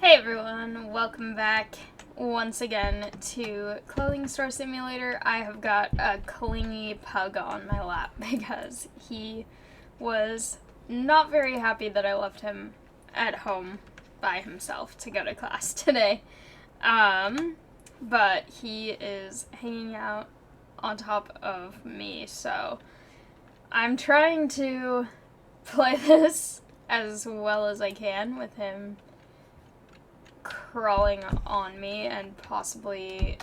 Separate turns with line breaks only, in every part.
Hey everyone, welcome back once again to Clothing Store Simulator. I have got a clingy pug on my lap because he was not very happy that I left him at home by himself to go to class today. But he is hanging out on top of me, so I'm trying to play this as well as I can with him crawling on me and possibly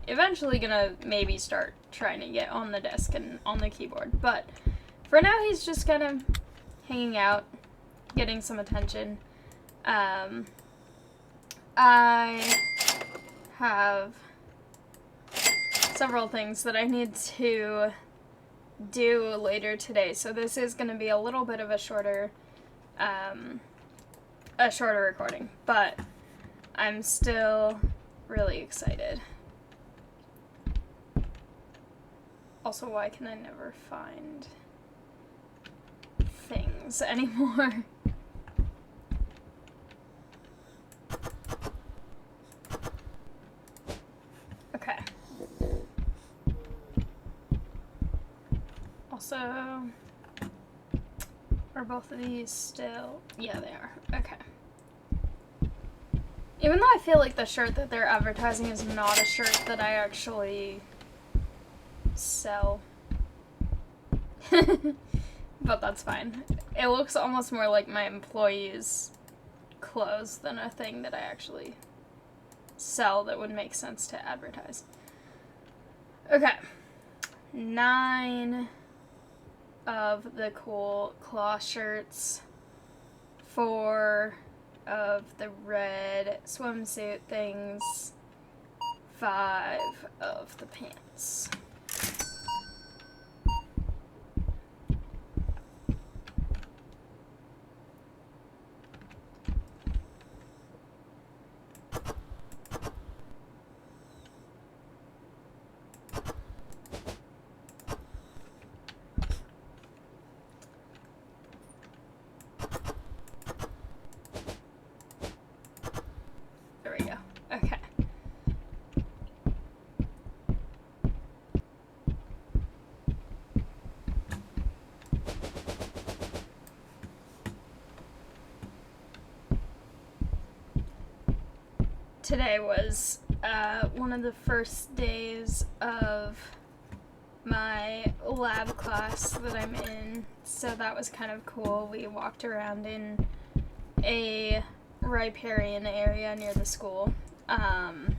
eventually gonna maybe start trying to get on the desk and on the keyboard. But for now, he's just kind of hanging out, getting some attention. I have several things that I need to do later today, so this is going to be a little bit of a shorter recording, but I'm still really excited. Also, why can I never find things anymore? Okay. Also, are both of these still? Yeah, they are. Okay. Even though I feel like the shirt that they're advertising is not a shirt that I actually sell. But that's fine. It looks almost more like my employees' clothes than a thing that I actually sell that would make sense to advertise. Okay. 9 of the cool claw shirts. 4 of the red swimsuit things. 5 of the pants. There we go. Okay. Today was one of the first days of my lab class that I'm in, so that was kind of cool. We walked around in a riparian area near the school, and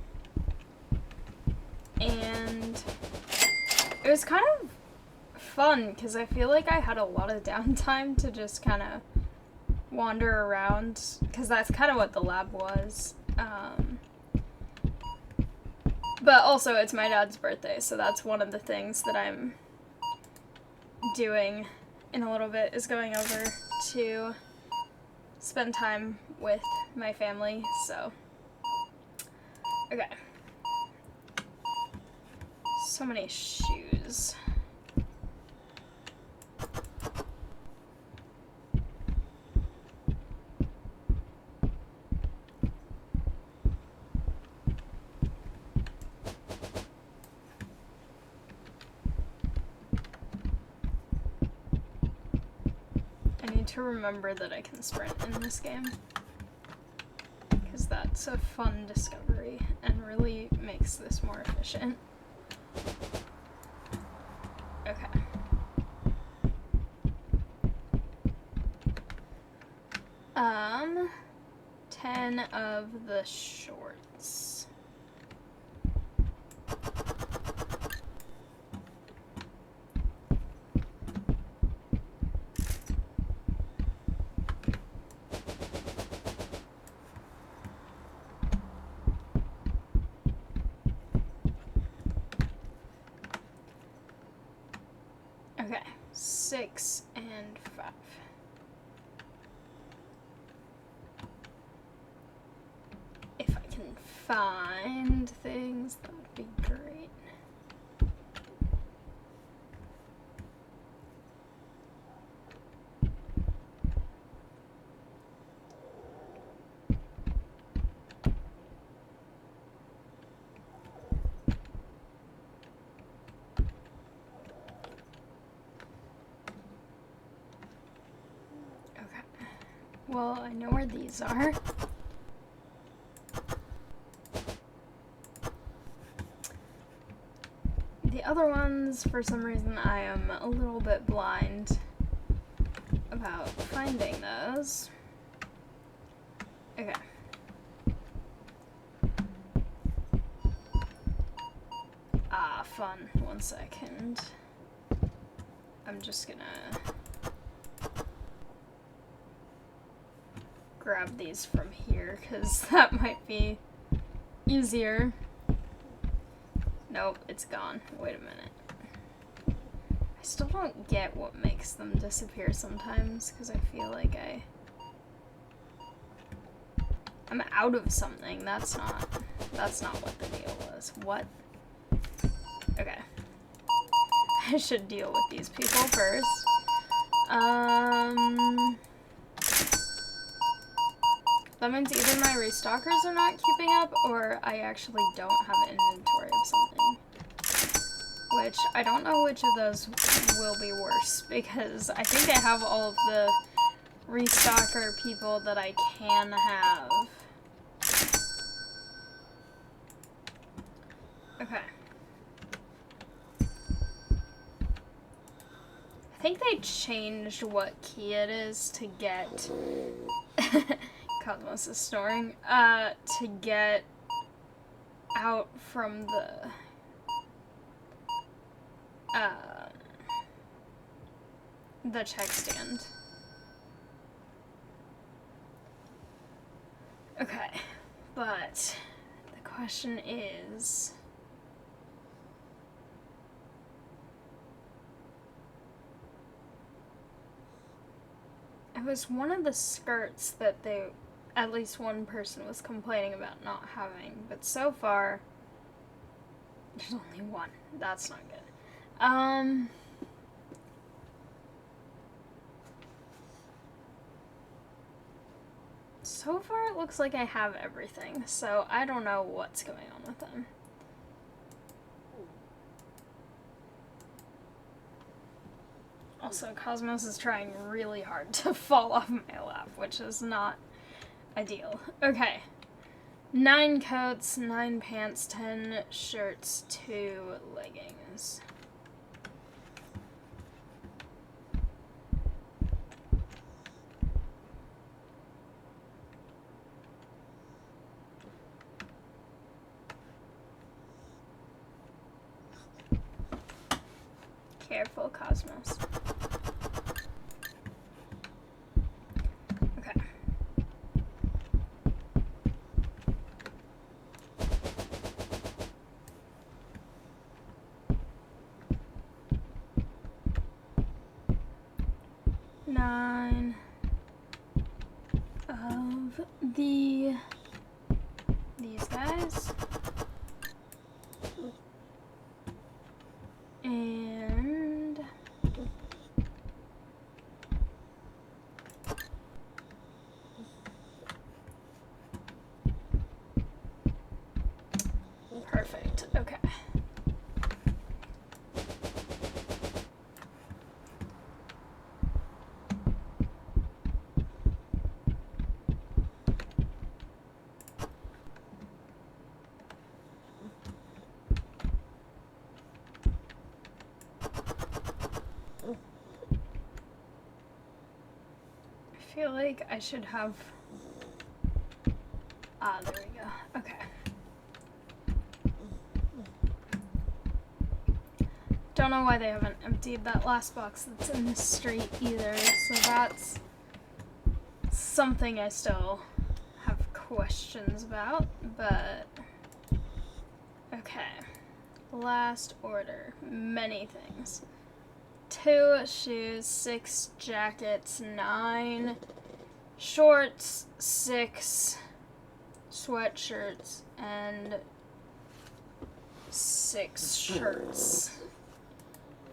it was kind of fun because I feel like I had a lot of downtime to just kind of wander around, because that's kind of what the lab was. But also, it's my dad's birthday, so that's one of the things that I'm doing in a little bit, is going over to spend time with my family, so. Okay. So many shoes. To remember that I can sprint in this game, because that's a fun discovery and really makes this more efficient. Okay. Um, 10 of the shorts. Okay, 6 and 5. If I can find things, that would be great. well, I know where these are. The other ones, for some reason, I am a little bit blind about finding those. Okay. Ah, fun. 1 second. I'm just gonna grab these from here, because that might be easier. Nope, it's gone. Wait a minute. I still don't get what makes them disappear sometimes, because I feel like I'm out of something. That's not what the deal was. What? Okay. I should deal with these people first. That means either my restockers are not keeping up, or I actually don't have an inventory of something. Which, I don't know which of those will be worse, because I think I have all of the restocker people that I can have. Okay. I think they changed what key it is to get... Cosmos is snoring. To get out from the check stand. Okay, but the question is... It was one of the skirts that at least one person was complaining about not having, but so far, there's only one. That's not good. So far it looks like I have everything, so I don't know what's going on with them. Also, Cosmos is trying really hard to fall off my lap, which is not ideal. Okay. 9 coats, 9 pants, 10 shirts, 2 leggings. Careful, Cosmos. Okay. Nine of these guys. And perfect. Okay. I feel like I should have... Ah, there we go. Okay. Don't know why they haven't emptied that last box that's in this street either, so that's something I still have questions about, but... Okay. Last order. Many things. 2 shoes, 6 jackets, 9 shorts, 6 sweatshirts, and 6 shirts.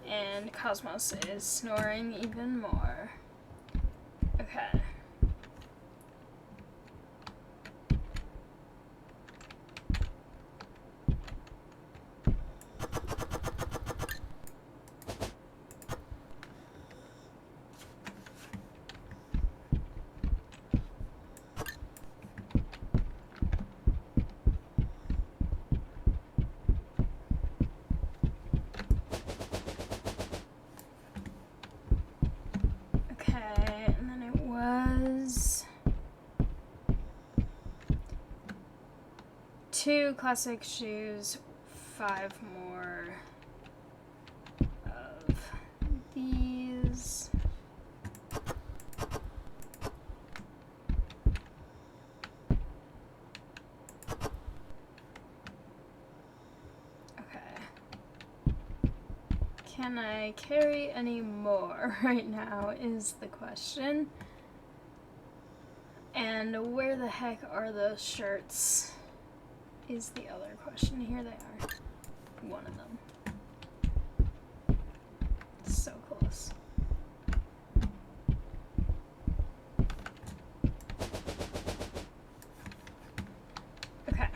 And Cosmos is snoring even more. Okay. 2 classic shoes, 5 more of these. Can I carry any more right now is the question. And where the heck are those shirts is the other question. Here they are. One of them. So close. Okay.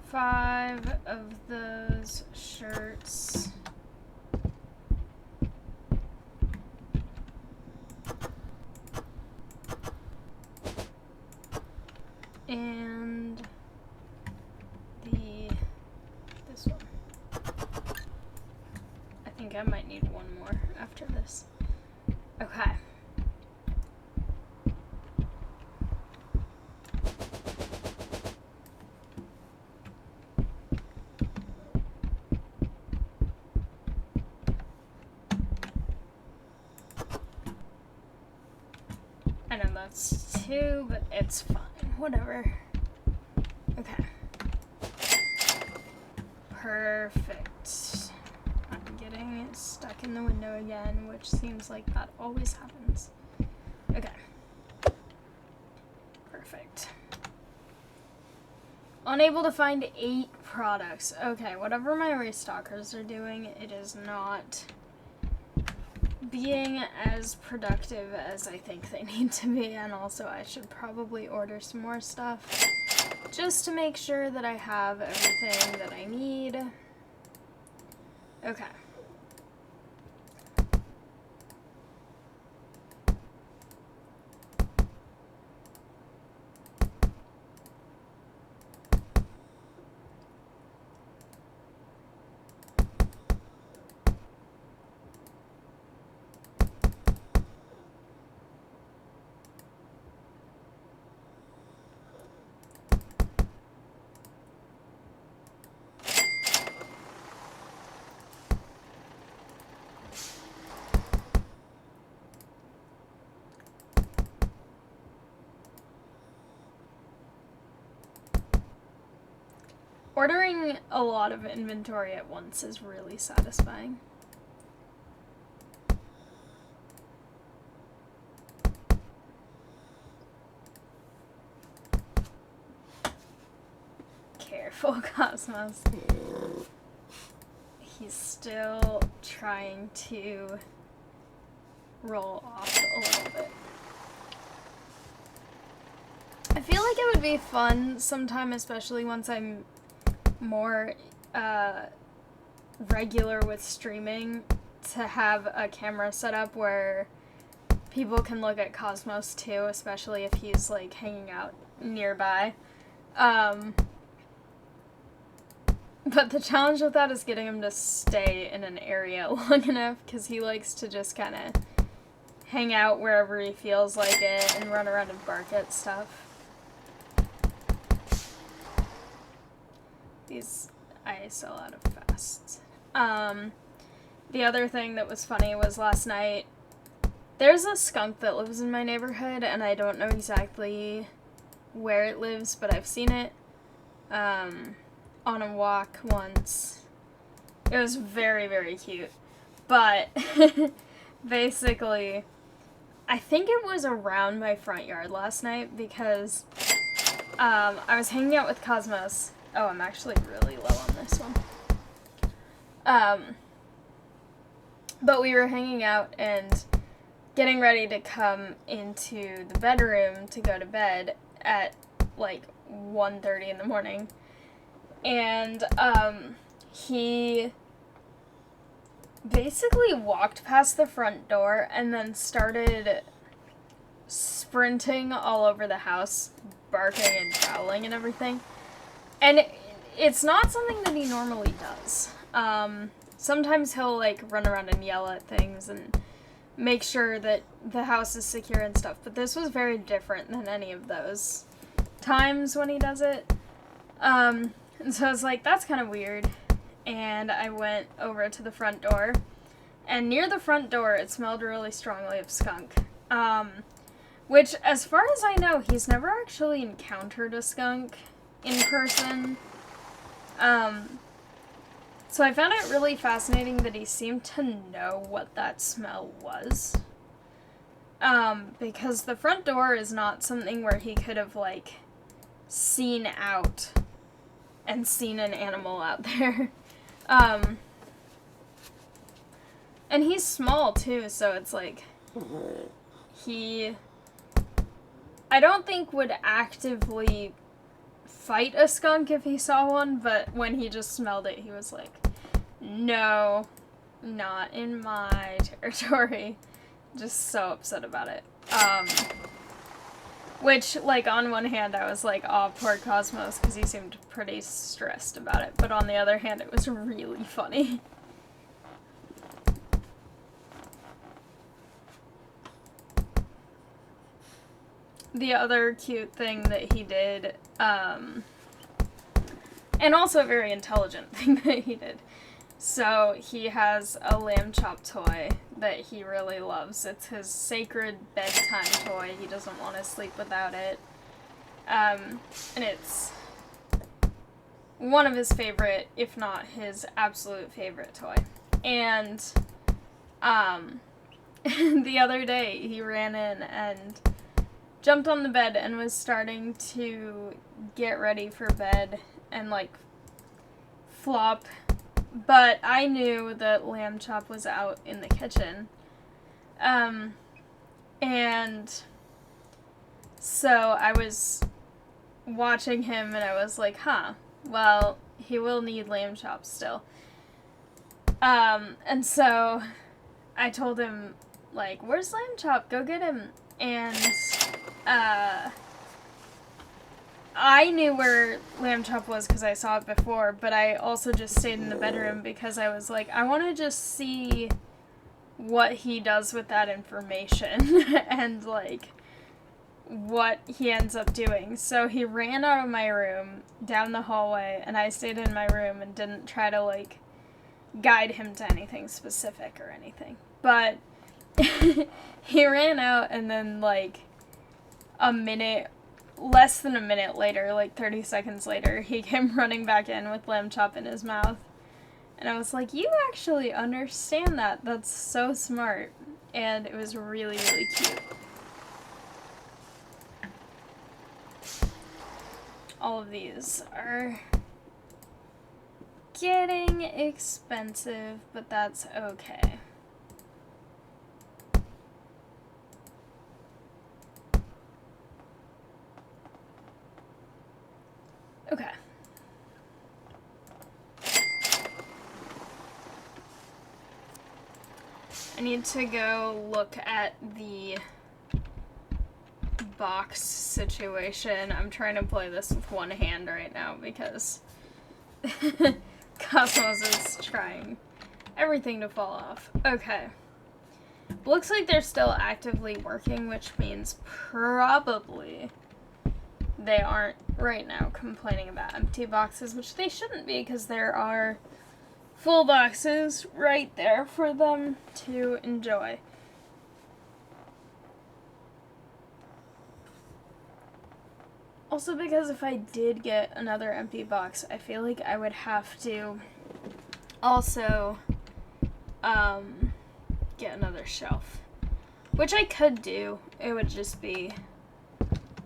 5 of those shirts. And this one. I think I might need one more after this. Okay. I know that's 2, but it's fine. Whatever. Okay. Perfect. I'm getting stuck in the window again, which seems like that always happens. Okay. Perfect. Unable to find 8 products. Okay, whatever my restockers are doing, it is not being as productive as I think they need to be, and also I should probably order some more stuff just to make sure that I have everything that I need. Okay. Ordering a lot of inventory at once is really satisfying. Careful, Cosmos. He's still trying to roll off a little bit. I feel like it would be fun sometime, especially once I'm more regular with streaming, to have a camera set up where people can look at Cosmos too, especially if he's like hanging out nearby. But the challenge with that is getting him to stay in an area long enough, because he likes to just kind of hang out wherever he feels like it and run around and bark at stuff. These I sell out of fast. The other thing that was funny was last night, there's a skunk that lives in my neighborhood, and I don't know exactly where it lives, but I've seen it on a walk once. It was very, very cute. But basically, I think it was around my front yard last night, because I was hanging out with Cosmos. Oh, I'm actually really low on this one. But we were hanging out and getting ready to come into the bedroom to go to bed at like 1:30 in the morning. And he basically walked past the front door and then started sprinting all over the house, barking and growling and everything. And it's not something that he normally does. Sometimes he'll like run around and yell at things and make sure that the house is secure and stuff, but this was very different than any of those. times when he does it. And so I was like, that's kind of weird. And I went over to the front door. And near the front door, it smelled really strongly of skunk. Which, as far as I know, he's never actually encountered a skunk in person. So I found it really fascinating that he seemed to know what that smell was. Because the front door is not something where he could have, like, seen out and seen an animal out there. And he's small, too, so it's like, I don't think would actively fight a skunk if he saw one, but when he just smelled it, he was like, no, not in my territory. Just so upset about it. Which, like, on one hand, I was like, oh, poor Cosmos, because he seemed pretty stressed about it. But on the other hand, it was really funny. The other cute thing that he did, and also a very intelligent thing that he did. So he has a lamb chop toy that he really loves. It's his sacred bedtime toy. He doesn't want to sleep without it. And it's one of his favorite, if not his absolute favorite toy. And the other day he ran in and jumped on the bed and was starting to get ready for bed and, like, flop. But I knew that Lamb Chop was out in the kitchen. And so I was watching him and I was like, well, he will need Lamb Chop still. And so I told him, like, where's Lamb Chop? Go get him. And I knew where Lamb Chop was because I saw it before, but I also just stayed in the bedroom because I was like, I want to just see what he does with that information and, like, what he ends up doing. So he ran out of my room down the hallway, and I stayed in my room and didn't try to, like, guide him to anything specific or anything. But he ran out, and then, like, less than a minute later, like 30 seconds later, he came running back in with Lamb Chop in his mouth. And I was like, you actually understand that. That's so smart. And it was really, really cute. All of these are getting expensive, but that's okay. Okay. I need to go look at the box situation. I'm trying to play this with one hand right now because Cosmos is trying everything to fall off. Okay. Looks like they're still actively working, which means probably they aren't right now complaining about empty boxes, which they shouldn't be because there are full boxes right there for them to enjoy. Also, because if I did get another empty box, I feel like I would have to also get another shelf, which I could do. It would just be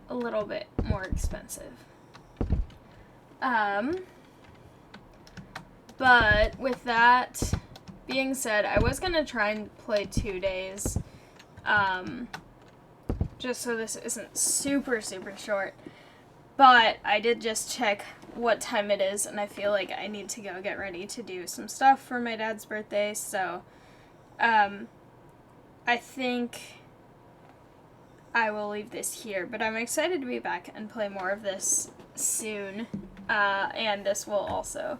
a little bit more expensive. But with that being said, I was gonna try and play 2 days, just so this isn't super, super short. But I did just check what time it is, and I feel like I need to go get ready to do some stuff for my dad's birthday, so, I think I will leave this here, but I'm excited to be back and play more of this soon, and this will also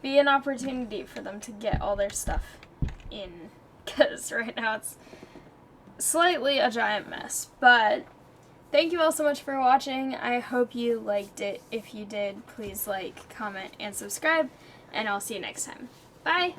be an opportunity for them to get all their stuff in, because right now it's slightly a giant mess, but thank you all so much for watching. I hope you liked it. If you did, please like, comment, and subscribe, and I'll see you next time. Bye!